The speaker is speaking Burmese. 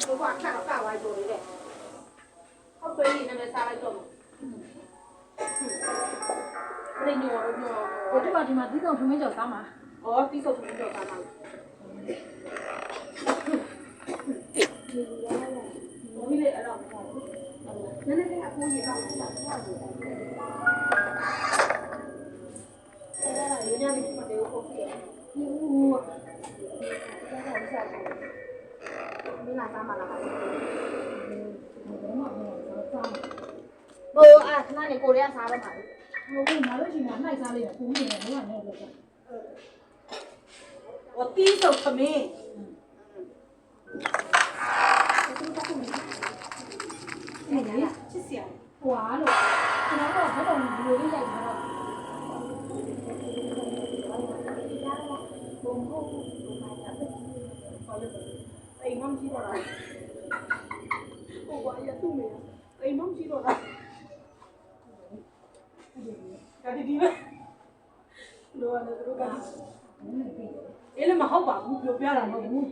ဘုရားခါကဝိုင်းပေါ်နေတဲ့ဟုတ်ပြီနည်းနည်းစားလိုက်တော့မင်းညောဟိုဒီမှာဒီကောင်ထမင်းကြော်စားမှာဩဒီကောင်ထမင်းကြော်စားမှာဘယ်လိုလဲအဲ့တော့နည်းနည်းလေးအဖိုးရေတော့စားတော့တယ်အဲ့ဒါရင်းနေပြီမတေဟုတ်ပြီဟိုမင်းလာစားမှာလားဘိုးခဏနေကိုရီးယားစားတော့မှာလေဟိုကငါတို့ရှင်ကနှိုက်စားလေးကိုမြင်တယ်ဘာမှမလုပ်ဘူး我第一手可没。哎呀，这香，瓜了，这两个好多牛的在这了。哎，忙起多了。我娃也都没有，哎，忙起多了。赶紧đi về. Đồ ăn nó干. အဲ့လည်းမဟုတ်ပါဘူးပြောပြတာမဟုတ်ဘူး